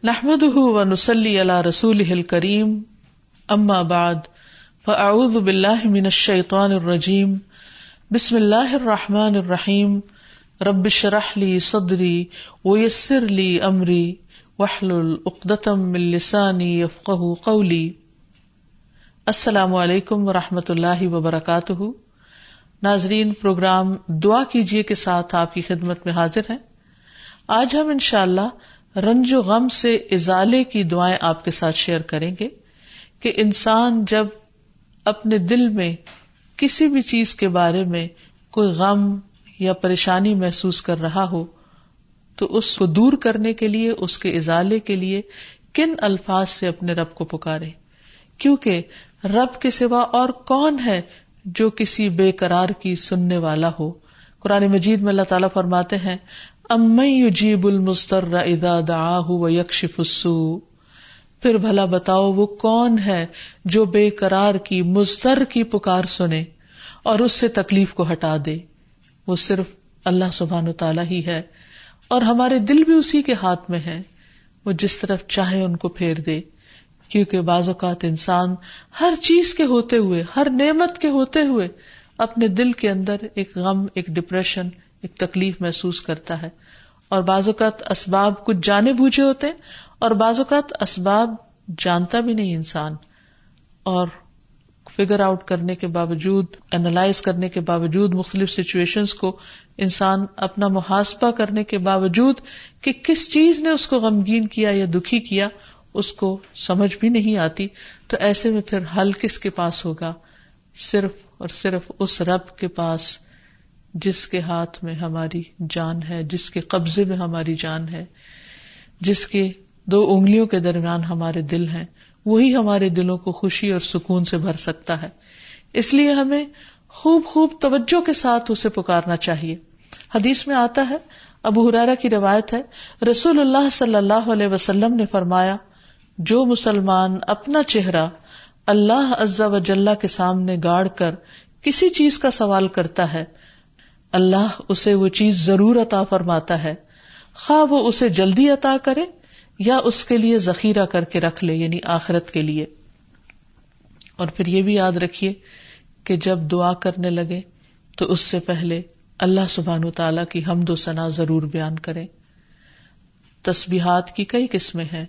نحمده ونصلي على رسوله الكريم اما بعد فاعوذ بالله من الشيطان الرجيم بسم الله الرحمن الرحيم رب اشرح لي صدري ويسر لي امري واحلل عقدة من لساني يفقهوا قولي. السلام علیکم ورحمۃ اللہ وبرکاتہ. ناظرین، پروگرام دعا کیجیے کے ساتھ آپ کی خدمت میں حاضر ہیں. آج ہم انشاءاللہ رنج و غم سے ازالے کی دعائیں آپ کے ساتھ شیئر کریں گے کہ انسان جب اپنے دل میں کسی بھی چیز کے بارے میں کوئی غم یا پریشانی محسوس کر رہا ہو تو اس کو دور کرنے کے لیے، اس کے ازالے کے لیے کن الفاظ سے اپنے رب کو پکارے، کیونکہ رب کے سوا اور کون ہے جو کسی بے قرار کی سننے والا ہو. قرآن مجید میں اللہ تعالیٰ فرماتے ہیں امن یجیب المضطر اذا دعاہ ویکشف السوء. پھر بھلا بتاؤ وہ کون ہے جو بے قرار کی، مضطر کی پکار سنے اور اس سے تکلیف کو ہٹا دے. وہ صرف اللہ سبحانہ وتعالیٰ ہی ہے، اور ہمارے دل بھی اسی کے ہاتھ میں ہیں، وہ جس طرف چاہے ان کو پھیر دے. کیونکہ بعض اوقات انسان ہر چیز کے ہوتے ہوئے، ہر نعمت کے ہوتے ہوئے اپنے دل کے اندر ایک غم، ایک ڈپریشن، ایک تکلیف محسوس کرتا ہے. اور بعض اوقات اسباب کچھ جانے بوجھے ہوتے ہیں اور بعض اوقات اسباب جانتا بھی نہیں انسان، اور فگر آؤٹ کرنے کے باوجود، انالائز کرنے کے باوجود، مختلف سچویشنز کو انسان اپنا محاسبہ کرنے کے باوجود کہ کس چیز نے اس کو غمگین کیا یا دکھی کیا اس کو سمجھ بھی نہیں آتی. تو ایسے میں پھر حل کس کے پاس ہوگا؟ صرف اور صرف اس رب کے پاس جس کے ہاتھ میں ہماری جان ہے، جس کے قبضے میں ہماری جان ہے، جس کے 2 انگلیوں کے درمیان ہمارے دل ہیں. وہی ہمارے دلوں کو خوشی اور سکون سے بھر سکتا ہے. اس لیے ہمیں خوب خوب توجہ کے ساتھ اسے پکارنا چاہیے. حدیث میں آتا ہے، ابو ہریرہ کی روایت ہے، رسول اللہ صلی اللہ علیہ وسلم نے فرمایا، جو مسلمان اپنا چہرہ اللہ عز و جل کے سامنے گاڑ کر کسی چیز کا سوال کرتا ہے، اللہ اسے وہ چیز ضرور عطا فرماتا ہے، خواہ وہ اسے جلدی عطا کرے یا اس کے لیے ذخیرہ کر کے رکھ لے، یعنی آخرت کے لیے. اور پھر یہ بھی یاد رکھیے کہ جب دعا کرنے لگے تو اس سے پہلے اللہ سبحانہ وتعالیٰ کی حمد و ثنا ضرور بیان کریں. تسبیحات کی کئی قسمیں ہیں،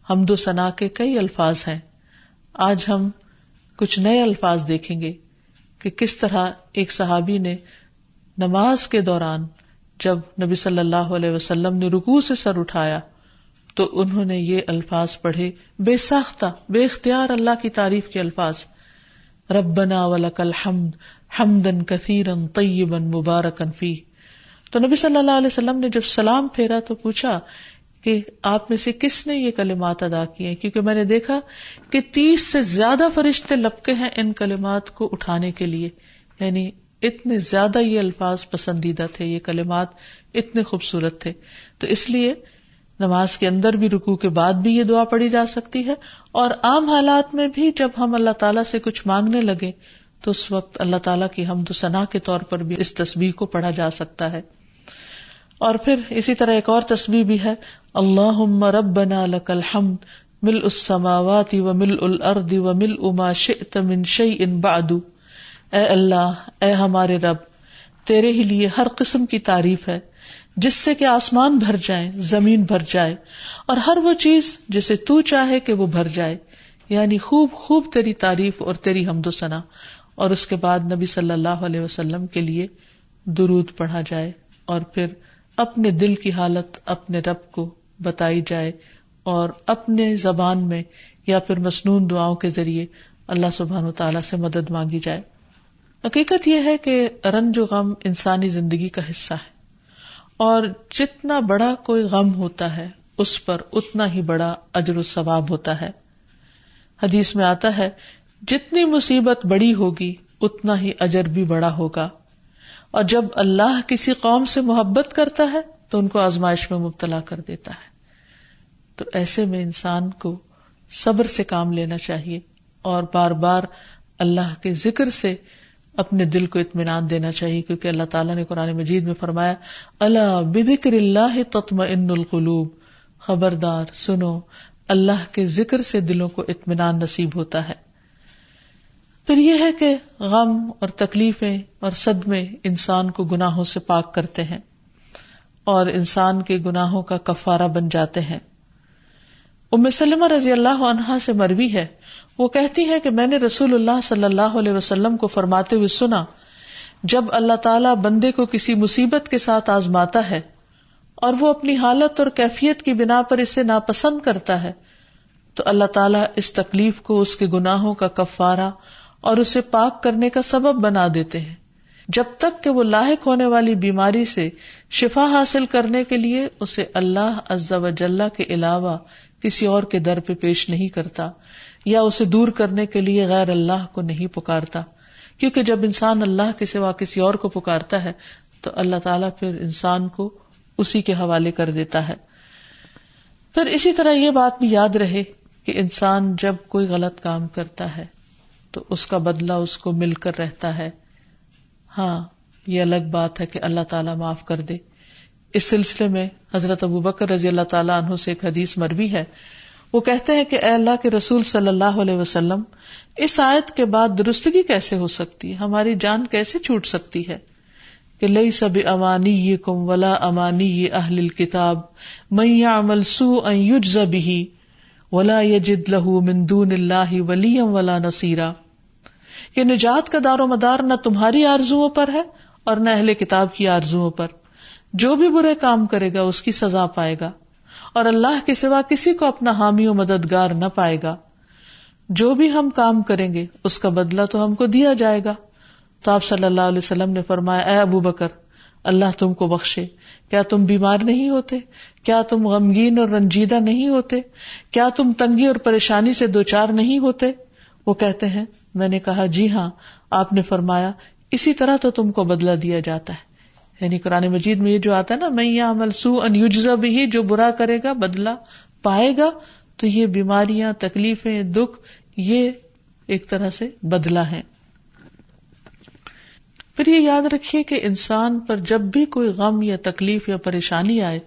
حمد و ثنا کے کئی الفاظ ہیں. آج ہم کچھ نئے الفاظ دیکھیں گے کہ کس طرح ایک صحابی نے نماز کے دوران جب نبی صلی اللہ علیہ وسلم نے رکوع سے سر اٹھایا تو انہوں نے یہ الفاظ پڑھے، بے ساختہ، بے اختیار اللہ کی تعریف کے الفاظ، ربنا ولک الحمد حمدا کثیرا طیبا مبارکا فیہ. تو نبی صلی اللہ علیہ وسلم نے جب سلام پھیرا تو پوچھا کہ آپ میں سے کس نے یہ کلمات ادا کیے ہیں، کیونکہ میں نے دیکھا کہ 30 سے زیادہ فرشتے لپکے ہیں ان کلمات کو اٹھانے کے لیے. یعنی اتنے زیادہ یہ الفاظ پسندیدہ تھے، یہ کلمات اتنے خوبصورت تھے. تو اس لیے نماز کے اندر بھی، رکوع کے بعد بھی یہ دعا پڑھی جا سکتی ہے، اور عام حالات میں بھی جب ہم اللہ تعالیٰ سے کچھ مانگنے لگے تو اس وقت اللہ تعالیٰ کی حمد و ثنا کے طور پر بھی اس تسبیح کو پڑھا جا سکتا ہے. اور پھر اسی طرح ایک اور تسبیح بھی ہے، اللہم ربنا لک الحمد ملء السماوات وملء الارض وملء ما شئت من شیء بعد. اے اللہ، اے ہمارے رب، تیرے ہی لیے ہر قسم کی تعریف ہے جس سے کہ آسمان بھر جائیں، زمین بھر جائے، اور ہر وہ چیز جسے تو چاہے کہ وہ بھر جائے. یعنی خوب خوب تیری تعریف اور تیری حمد و ثنا. اور اس کے بعد نبی صلی اللہ علیہ وسلم کے لیے درود پڑھا جائے، اور پھر اپنے دل کی حالت اپنے رب کو بتائی جائے، اور اپنے زبان میں یا پھر مسنون دعاؤں کے ذریعے اللہ سبحانہ وتعالیٰ سے مدد مانگی جائے. حقیقت یہ ہے کہ رنج و غم انسانی زندگی کا حصہ ہے، اور جتنا بڑا کوئی غم ہوتا ہے اس پر اتنا ہی بڑا اجر و ثواب ہوتا ہے. حدیث میں آتا ہے جتنی مصیبت بڑی ہوگی اتنا ہی اجر بھی بڑا ہوگا. اور جب اللہ کسی قوم سے محبت کرتا ہے تو ان کو آزمائش میں مبتلا کر دیتا ہے. تو ایسے میں انسان کو صبر سے کام لینا چاہیے اور بار بار اللہ کے ذکر سے اپنے دل کو اطمینان دینا چاہیے، کیونکہ اللہ تعالیٰ نے قرآن مجید میں فرمایا الا بذکر اللہ تطمئن القلوب، خبردار سنو، اللہ کے ذکر سے دلوں کو اطمینان نصیب ہوتا ہے۔ پھر یہ ہے کہ غم اور تکلیفیں اور صدمے انسان کو گناہوں سے پاک کرتے ہیں اور انسان کے گناہوں کا کفارہ بن جاتے ہیں۔ ام سلمہ رضی اللہ عنہا سے مروی ہے، وہ کہتی ہے کہ میں نے رسول اللہ صلی اللہ علیہ وسلم کو فرماتے ہوئے سنا، جب اللہ تعالیٰ بندے کو کسی مصیبت کے ساتھ آزماتا ہے اور وہ اپنی حالت اور کیفیت کی بنا پر اسے ناپسند کرتا ہے تو اللہ تعالیٰ اس تکلیف کو اس کے گناہوں کا کفارہ اور اسے پاک کرنے کا سبب بنا دیتے ہیں، جب تک کہ وہ لاحق ہونے والی بیماری سے شفا حاصل کرنے کے لیے اسے اللہ عز و جل کے علاوہ کسی اور کے در پہ پیش نہیں کرتا یا اسے دور کرنے کے لیے غیر اللہ کو نہیں پکارتا، کیونکہ جب انسان اللہ کے سوا کسی اور کو پکارتا ہے تو اللہ تعالیٰ پھر انسان کو اسی کے حوالے کر دیتا ہے۔ پھر اسی طرح یہ بات بھی یاد رہے کہ انسان جب کوئی غلط کام کرتا ہے تو اس کا بدلہ اس کو مل کر رہتا ہے۔ ہاں، یہ الگ بات ہے کہ اللہ تعالیٰ معاف کر دے۔ اس سلسلے میں حضرت ابوبکر رضی اللہ تعالیٰ عنہ سے ایک حدیث مروی ہے، وہ کہتے ہیں کہ اے اللہ کے رسول صلی اللہ علیہ وسلم، اس آیت کے بعد درستگی کیسے ہو سکتی ہے؟ ہماری جان کیسے چھوٹ سکتی ہے کہ لیس بامانیکم ولا امانی اہل الکتاب من یعمل سوءا یجز بہ ولا یجد لہ من دون اللہ ولیا ولا نصیرا، کہ نجات کا دار و مدار نہ تمہاری آرزوؤں پر ہے اور نہ اہل کتاب کی آرزوؤں پر، جو بھی برے کام کرے گا اس کی سزا پائے گا اور اللہ کے سوا کسی کو اپنا حامی و مددگار نہ پائے گا۔ جو بھی ہم کام کریں گے اس کا بدلہ تو ہم کو دیا جائے گا۔ تو آپ صلی اللہ علیہ وسلم نے فرمایا، اے ابو بکر، اللہ تم کو بخشے، کیا تم بیمار نہیں ہوتے؟ کیا تم غمگین اور رنجیدہ نہیں ہوتے؟ کیا تم تنگی اور پریشانی سے دوچار نہیں ہوتے؟ وہ کہتے ہیں، میں نے کہا جی ہاں۔ آپ نے فرمایا، اسی طرح تو تم کو بدلہ دیا جاتا ہے۔ یعنی قرآن مجید میں یہ جو آتا ہے نا، من یعمل سوءا یجز بہ، جو برا کرے گا بدلہ پائے گا، تو یہ بیماریاں، تکلیفیں، دکھ، یہ ایک طرح سے بدلہ ہیں۔ پھر یہ یاد رکھیے کہ انسان پر جب بھی کوئی غم یا تکلیف یا پریشانی آئے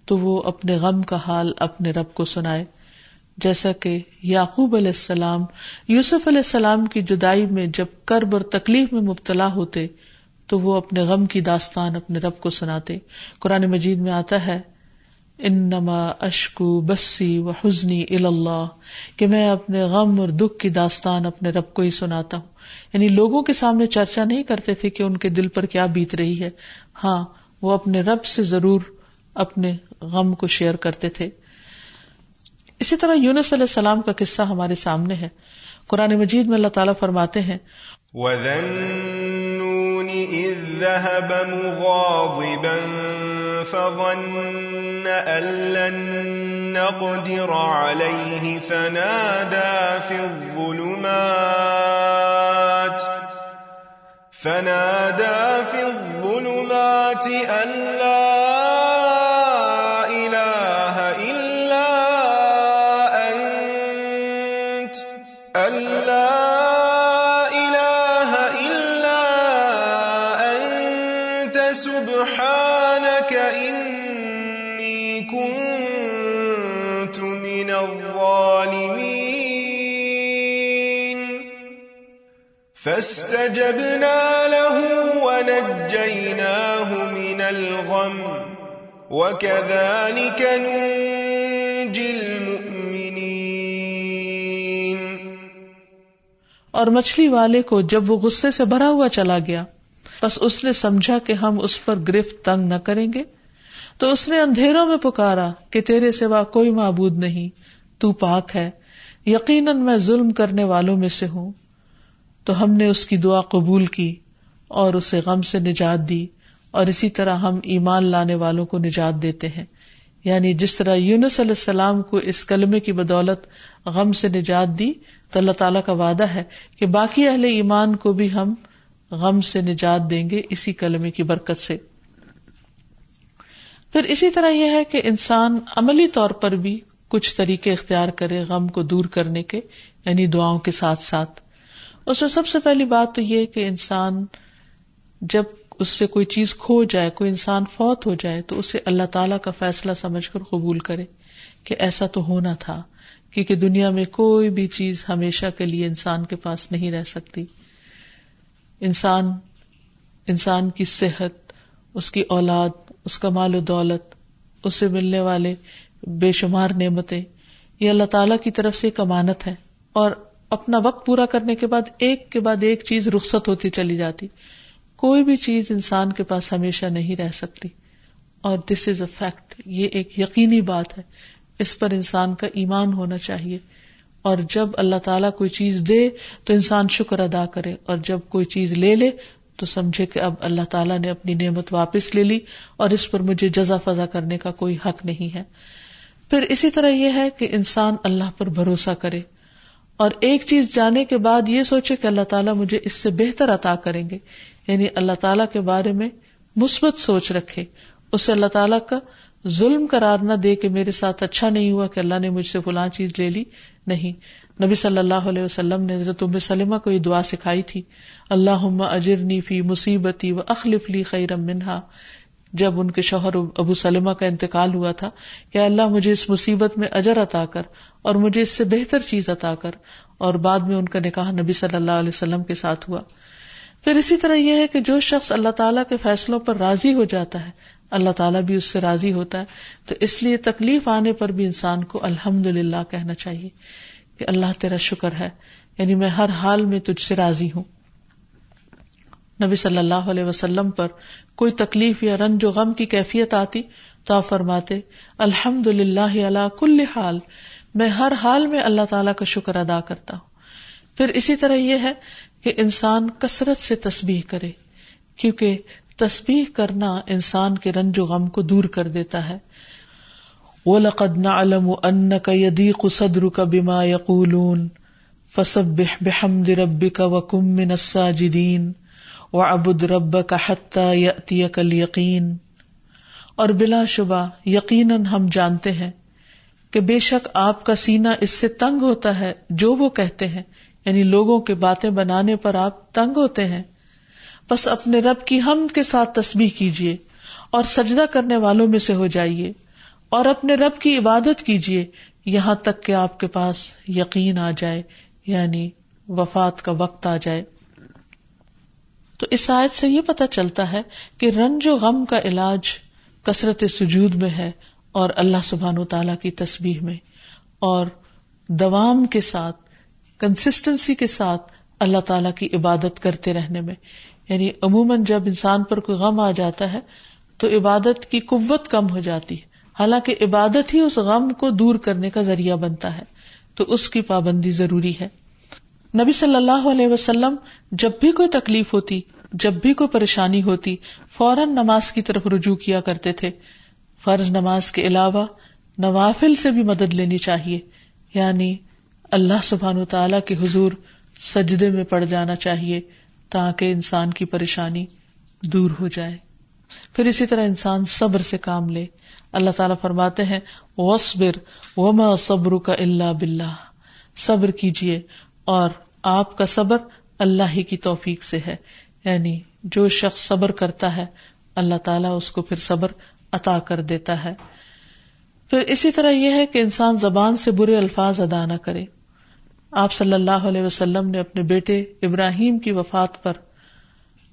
تو وہ اپنے غم کا حال اپنے رب کو سنائے، جیسا کہ یعقوب علیہ السلام یوسف علیہ السلام کی جدائی میں جب کرب اور تکلیف میں مبتلا ہوتے تو وہ اپنے غم کی داستان اپنے رب کو سناتے۔ قرآن مجید میں آتا ہے، انما اشکو بسی وحزنی الی اللہ، کہ میں اپنے غم اور دکھ کی داستان اپنے رب کو ہی سناتا ہوں۔ یعنی لوگوں کے سامنے چرچا نہیں کرتے تھے کہ ان کے دل پر کیا بیت رہی ہے، ہاں وہ اپنے رب سے ضرور اپنے غم کو شیئر کرتے تھے۔ اسی طرح یونس علیہ السلام کا قصہ ہمارے سامنے ہے۔ قرآن مجید میں اللہ تعالیٰ فرماتے ہیں، وَذَا النُّونِ إِذ ذَّهَبَ مُغَاضِبًا فَظَنَّ أَن لَّن نَّقْدِرَ عَلَيْهِ فَنَادَى فِي الظُّلُمَاتِ أَن لَّا سبحانك إني كنت من الظالمين فاستجبنا له ونجيناه من الغم وكذلك ننجي المؤمنين۔ اور مچھلی والے کو جب وہ غصے سے بھرا ہوا چلا گیا، بس اس نے سمجھا کہ ہم اس پر گرفت تنگ نہ کریں گے، تو اس نے اندھیروں میں پکارا کہ تیرے سوا کوئی معبود نہیں، تو پاک ہے، یقیناً میں ظلم کرنے والوں میں سے ہوں۔ تو ہم نے اس کی دعا قبول کی اور اسے غم سے نجات دی، اور اسی طرح ہم ایمان لانے والوں کو نجات دیتے ہیں۔ یعنی جس طرح یونس علیہ السلام کو اس کلمے کی بدولت غم سے نجات دی، تو اللہ تعالیٰ کا وعدہ ہے کہ باقی اہل ایمان کو بھی ہم غم سے نجات دیں گے اسی کلمے کی برکت سے۔ پھر اسی طرح یہ ہے کہ انسان عملی طور پر بھی کچھ طریقے اختیار کرے غم کو دور کرنے کے، یعنی دعاؤں کے ساتھ ساتھ۔ اس میں سب سے پہلی بات تو یہ کہ انسان جب اس سے کوئی چیز کھو جائے، کوئی انسان فوت ہو جائے، تو اسے اللہ تعالیٰ کا فیصلہ سمجھ کر قبول کرے کہ ایسا تو ہونا تھا، کیونکہ دنیا میں کوئی بھی چیز ہمیشہ کے لیے انسان کے پاس نہیں رہ سکتی. انسان کی صحت، اس کی اولاد، اس کا مال و دولت، اس سے ملنے والے بے شمار نعمتیں، یہ اللہ تعالیٰ کی طرف سے ایک امانت ہے، اور اپنا وقت پورا کرنے کے بعد ایک کے بعد ایک چیز رخصت ہوتی چلی جاتی. کوئی بھی چیز انسان کے پاس ہمیشہ نہیں رہ سکتی، اور دس از اے فیکٹ، یہ ایک یقینی بات ہے. اس پر انسان کا ایمان ہونا چاہیے، اور جب اللہ تعالیٰ کوئی چیز دے تو انسان شکر ادا کرے، اور جب کوئی چیز لے لے تو سمجھے کہ اب اللہ تعالیٰ نے اپنی نعمت واپس لے لی اور اس پر مجھے جزا فضا کرنے کا کوئی حق نہیں ہے. پھر اسی طرح یہ ہے کہ انسان اللہ پر بھروسہ کرے، اور ایک چیز جانے کے بعد یہ سوچے کہ اللہ تعالیٰ مجھے اس سے بہتر عطا کریں گے، یعنی اللہ تعالیٰ کے بارے میں مثبت سوچ رکھے، اسے اللہ تعالیٰ کا ظلم قرار نہ دے کہ میرے ساتھ اچھا نہیں ہوا کہ اللہ نے مجھ سے فلاں چیز لے لی. نہیں، نبی صلی اللہ علیہ وسلم نے حضرت ام سلمہ کو یہ دعا سکھائی تھی، اللہم اجرنی فی مصیبتی واخلف لی خیرا منہا. جب ان کے شوہر ابو سلمہ کا انتقال ہوا تھا کہ اللہ مجھے اس مصیبت میں اجر عطا کر اور مجھے اس سے بہتر چیز عطا کر، اور بعد میں ان کا نکاح نبی صلی اللہ علیہ وسلم کے ساتھ ہوا. پھر اسی طرح یہ ہے کہ جو شخص اللہ تعالیٰ کے فیصلوں پر راضی ہو جاتا ہے، اللہ تعالیٰ بھی اس سے راضی ہوتا ہے. تو اس لیے تکلیف آنے پر بھی انسان کو الحمدللہ کہنا چاہیے کہ اللہ تیرا شکر ہے، یعنی میں ہر حال میں تجھ سے راضی ہوں. نبی صلی اللہ علیہ وسلم پر کوئی تکلیف یا رنج و غم کی کیفیت آتی تو آپ فرماتے الحمدللہ علی کل حال، میں ہر حال میں اللہ تعالیٰ کا شکر ادا کرتا ہوں. پھر اسی طرح یہ ہے کہ انسان کثرت سے تسبیح کرے، کیونکہ تسبیح کرنا انسان کے رنج و غم کو دور کر دیتا ہے. وَلَقَدْ نَعْلَمُ أَنَّكَ يَضِيقُ صَدْرُكَ بِمَا يَقُولُونَ فَسَبِّحْ بِحَمْدِ رَبِّكَ وَكُن مِّنَ السَّاجِدِينَ وَاعْبُدْ رَبَّكَ حَتَّى يَأْتِيَكَ الْيَقِينُ. اور بلا شبہ یقیناً ہم جانتے ہیں کہ بے شک آپ کا سینہ اس سے تنگ ہوتا ہے جو وہ کہتے ہیں، یعنی لوگوں کے باتیں بنانے پر آپ تنگ ہوتے ہیں. بس اپنے رب کی حمد کے ساتھ تسبیح کیجیے اور سجدہ کرنے والوں میں سے ہو جائیے، اور اپنے رب کی عبادت کیجیے یہاں تک کہ آپ کے پاس یقین آ جائے، یعنی وفات کا وقت آ جائے. تو اس آیت سے یہ پتہ چلتا ہے کہ رنج و غم کا علاج کثرت سجود میں ہے، اور اللہ سبحانہ وتعالیٰ کی تسبیح میں، اور دوام کے ساتھ، کنسسٹنسی کے ساتھ اللہ تعالیٰ کی عبادت کرتے رہنے میں. یعنی عموماً جب انسان پر کوئی غم آ جاتا ہے تو عبادت کی قوت کم ہو جاتی ہے، حالانکہ عبادت ہی اس غم کو دور کرنے کا ذریعہ بنتا ہے، تو اس کی پابندی ضروری ہے. نبی صلی اللہ علیہ وسلم جب بھی کوئی تکلیف ہوتی، جب بھی کوئی پریشانی ہوتی، فوراً نماز کی طرف رجوع کیا کرتے تھے. فرض نماز کے علاوہ نوافل سے بھی مدد لینی چاہیے، یعنی اللہ سبحانہ وتعالیٰ کے حضور سجدے میں پڑ جانا چاہیے تاکہ انسان کی پریشانی دور ہو جائے. پھر اسی طرح انسان صبر سے کام لے. اللہ تعالیٰ فرماتے ہیں وَاصْبِرْ وَمَا صَبْرُكَ إِلَّا بِاللَّهِ، صبر کیجیے اور آپ کا صبر اللہ ہی کی توفیق سے ہے. یعنی جو شخص صبر کرتا ہے اللہ تعالیٰ اس کو پھر صبر عطا کر دیتا ہے. پھر اسی طرح یہ ہے کہ انسان زبان سے برے الفاظ ادا نہ کرے. آپ صلی اللہ علیہ وسلم نے اپنے بیٹے ابراہیم کی وفات پر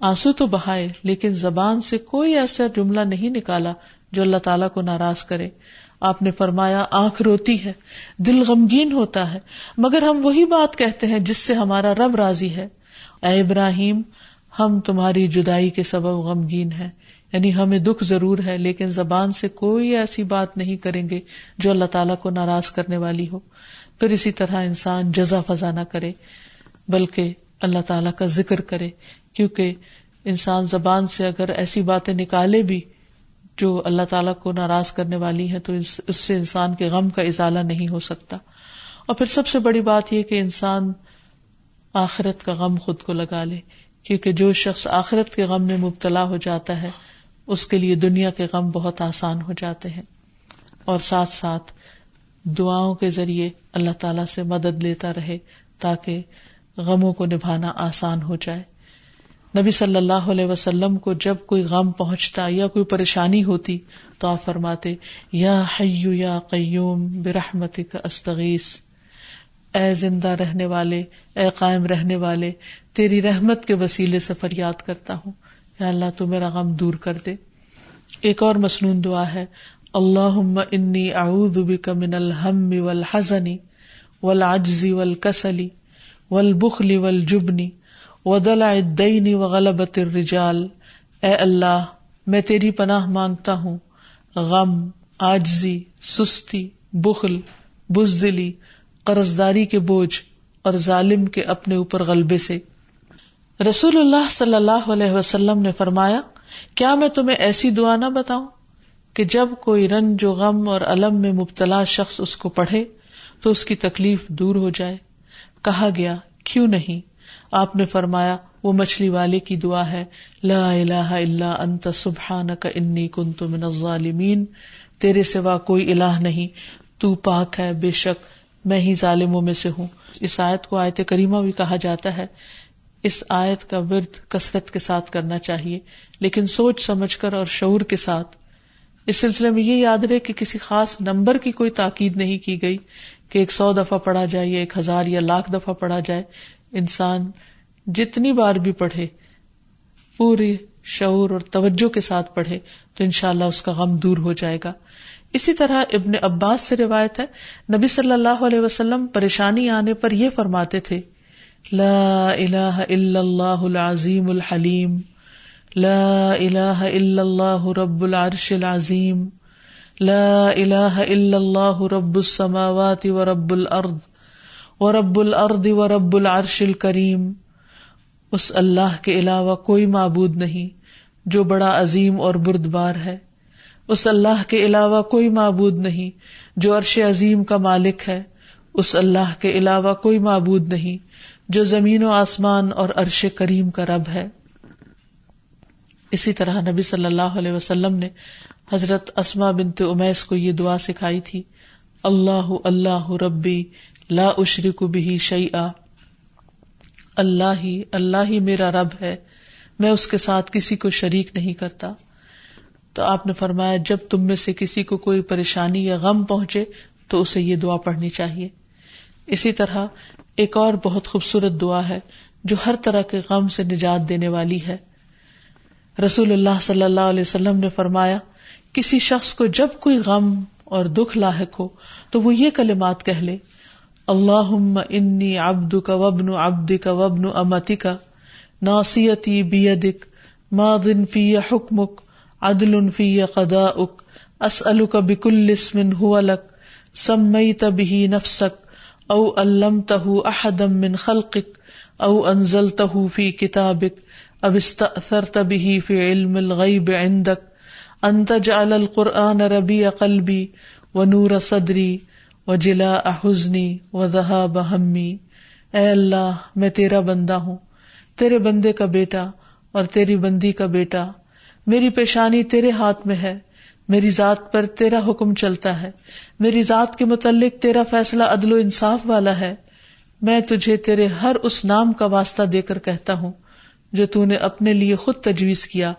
آنسو تو بہائے، لیکن زبان سے کوئی ایسا جملہ نہیں نکالا جو اللہ تعالیٰ کو ناراض کرے. آپ نے فرمایا آنکھ روتی ہے، دل غمگین ہوتا ہے، مگر ہم وہی بات کہتے ہیں جس سے ہمارا رب راضی ہے. اے ابراہیم، ہم تمہاری جدائی کے سبب غمگین ہیں، یعنی ہمیں دکھ ضرور ہے لیکن زبان سے کوئی ایسی بات نہیں کریں گے جو اللہ تعالیٰ کو ناراض کرنے والی ہو. پھر اسی طرح انسان جزا فضا نہ کرے بلکہ اللہ تعالیٰ کا ذکر کرے، کیونکہ انسان زبان سے اگر ایسی باتیں نکالے بھی جو اللہ تعالیٰ کو ناراض کرنے والی ہیں تو اس سے انسان کے غم کا ازالہ نہیں ہو سکتا. اور پھر سب سے بڑی بات یہ کہ انسان آخرت کا غم خود کو لگا لے، کیونکہ جو شخص آخرت کے غم میں مبتلا ہو جاتا ہے اس کے لیے دنیا کے غم بہت آسان ہو جاتے ہیں. اور ساتھ ساتھ دعاؤں کے ذریعے اللہ تعالیٰ سے مدد لیتا رہے تاکہ غموں کو نبھانا آسان ہو جائے. نبی صلی اللہ علیہ وسلم کو جب کوئی غم پہنچتا یا کوئی پریشانی ہوتی تو آپ فرماتے یا حی یا قیوم برحمتک استغیث، اے زندہ رہنے والے، اے قائم رہنے والے، تیری رحمت کے وسیلے سے فریاد کرتا ہوں، یا اللہ تو میرا غم دور کر دے۔ ایک اور مسنون دعا ہے، اللہم انی اعوذ بک من الہم والحزن والعجز والکسل والبخل والجبن ودلع الدین وغلبۃ الرجال، اے اللہ میں تیری پناہ مانگتا ہوں غم، عاجزی، سستی، بخل، بزدلی، قرضداری کے بوجھ اور ظالم کے اپنے اوپر غلبے سے۔ رسول اللہ صلی اللہ علیہ وسلم نے فرمایا، کیا میں تمہیں ایسی دعا نہ بتاؤں کہ جب کوئی رنج و غم اور الم میں مبتلا شخص اس کو پڑھے تو اس کی تکلیف دور ہو جائے؟ کہا گیا کیوں نہیں؟ آپ نے فرمایا وہ مچھلی والے کی دعا ہے، لا الہ الا انت سبحانک انی کنت من الظالمین، تیرے سوا کوئی الہ نہیں، تو پاک ہے، بے شک میں ہی ظالموں میں سے ہوں۔ اس آیت کو آیت کریمہ بھی کہا جاتا ہے۔ اس آیت کا ورد کثرت کے ساتھ کرنا چاہیے، لیکن سوچ سمجھ کر اور شعور کے ساتھ۔ اس سلسلے میں یہ یاد رہے کہ کسی خاص نمبر کی کوئی تاکید نہیں کی گئی کہ 100 دفعہ پڑھا جائے یا 1000 یا لاکھ دفعہ پڑھا جائے۔ انسان جتنی بار بھی پڑھے، پوری شعور اور توجہ کے ساتھ پڑھے تو انشاءاللہ اس کا غم دور ہو جائے گا۔ اسی طرح ابن عباس سے روایت ہے، نبی صلی اللہ علیہ وسلم پریشانی آنے پر یہ فرماتے تھے، لا الہ الا اللہ العظیم الحلیم، لا الہ الا اللہ رب العرش العظیم، لا الہ الا اللہ رب السماوات ورب الارض ورب الارض ورب العرش الکریم۔ اس اللہ کے علاوہ کوئی معبود نہیں جو بڑا عظیم اور بردبار ہے، اس اللہ کے علاوہ کوئی معبود نہیں جو عرش عظیم کا مالک ہے، اس اللہ کے علاوہ کوئی معبود نہیں جو زمین و آسمان اور عرش کریم کا رب ہے۔ اسی طرح نبی صلی اللہ علیہ وسلم نے حضرت اسماء بنت امیس کو یہ دعا سکھائی تھی، اللہ اللہ ربی لا اشرک بہ شیئا، اللہ ہی میرا رب ہے، میں اس کے ساتھ کسی کو شریک نہیں کرتا۔ تو آپ نے فرمایا جب تم میں سے کسی کو کوئی پریشانی یا غم پہنچے تو اسے یہ دعا پڑھنی چاہیے۔ اسی طرح ایک اور بہت خوبصورت دعا ہے جو ہر طرح کے غم سے نجات دینے والی ہے۔ رسول اللہ صلی اللہ علیہ وسلم نے فرمایا، کسی شخص کو جب کوئی غم اور دکھ لاحق ہو تو وہ یہ کلمات کہہ لے، اللہم انی عبدک وابن عبدک وابن امتک ناصیتی بیدک ماض فی حکمک عدل فی قضاؤک اسألک بکل اسم هو لک سمیت بہ نفسک او علمتہ احدا من خلقک او انزلتہ فی کتابک او استأثرت بہ فی علم الغیب عندک ان تجعل القرآن ربیع قلبی ونور صدری وجلاء حزنی وذہاب ہمی۔ اے اللہ میں تیرا بندہ ہوں، تیرے بندے کا بیٹا اور تیری بندی کا بیٹا، میری پیشانی تیرے ہاتھ میں ہے، میری ذات پر تیرا حکم چلتا ہے، میری ذات کے متعلق تیرا فیصلہ عدل و انصاف والا ہے۔ میں تجھے تیرے ہر اس نام کا واسطہ دے کر کہتا ہوں جو تو نے اپنے لیے خود تجویز کیا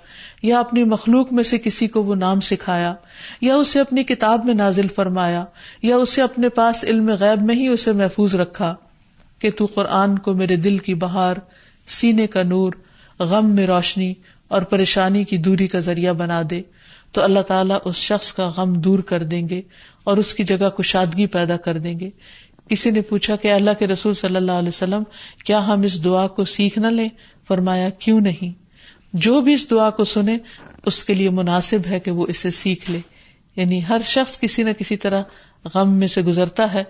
یا اپنی مخلوق میں سے کسی کو وہ نام سکھایا یا اسے اپنی کتاب میں نازل فرمایا یا اسے اپنے پاس علم غیب میں ہی اسے محفوظ رکھا، کہ تو قرآن کو میرے دل کی بہار، سینے کا نور، غم میں روشنی اور پریشانی کی دوری کا ذریعہ بنا دے، تو اللہ تعالیٰ اس شخص کا غم دور کر دیں گے اور اس کی جگہ کشادگی پیدا کر دیں گے۔ کسی نے پوچھا کہ اللہ کے رسول صلی اللہ علیہ وسلم کیا ہم اس دعا کو سیکھ نہ لیں؟ فرمایا کیوں نہیں، جو بھی اس دعا کو سنے اس کے لیے مناسب ہے کہ وہ اسے سیکھ لے۔ یعنی ہر شخص کسی نہ کسی طرح غم میں سے گزرتا ہے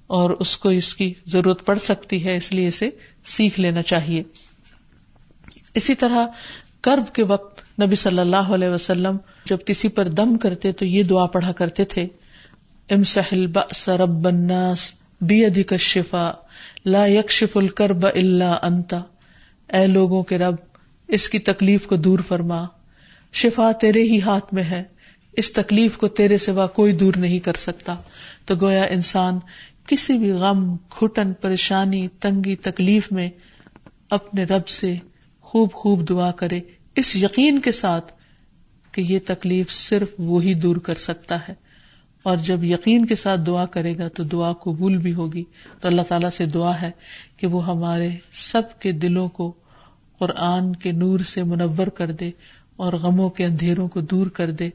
اور اس کو اس کی ضرورت پڑ سکتی ہے، اس لیے اسے سیکھ لینا چاہیے۔ اسی طرح کرب کے وقت نبی صلی اللہ علیہ وسلم جب کسی پر دم کرتے تو یہ دعا پڑھا کرتے تھے، امسح البأس رب الناس بیدک الشفاء لا یکشف الکرب الا انت۔ اے لوگوں کے رب، اس کی تکلیف کو دور فرما، شفا تیرے ہی ہاتھ میں ہے، اس تکلیف کو تیرے سوا کوئی دور نہیں کر سکتا۔ تو گویا انسان کسی بھی غم، گھٹن، پریشانی، تنگی، تکلیف میں اپنے رب سے خوب خوب دعا کرے اس یقین کے ساتھ کہ یہ تکلیف صرف وہی دور کر سکتا ہے، اور جب یقین کے ساتھ دعا کرے گا تو دعا قبول بھی ہوگی. تو اللہ تعالیٰ سے دعا ہے کہ وہ ہمارے سب کے دلوں کو قرآن کے نور سے منور کر دے اور غموں کے اندھیروں کو دور کر دے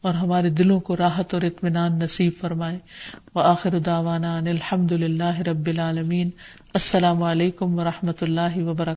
اور ہمارے دلوں کو راحت اور اطمینان نصیب فرمائے. وآخر دعوانا ان الحمد للہ رب العالمین. السلام علیکم ورحمۃ اللہ وبرکاتہ.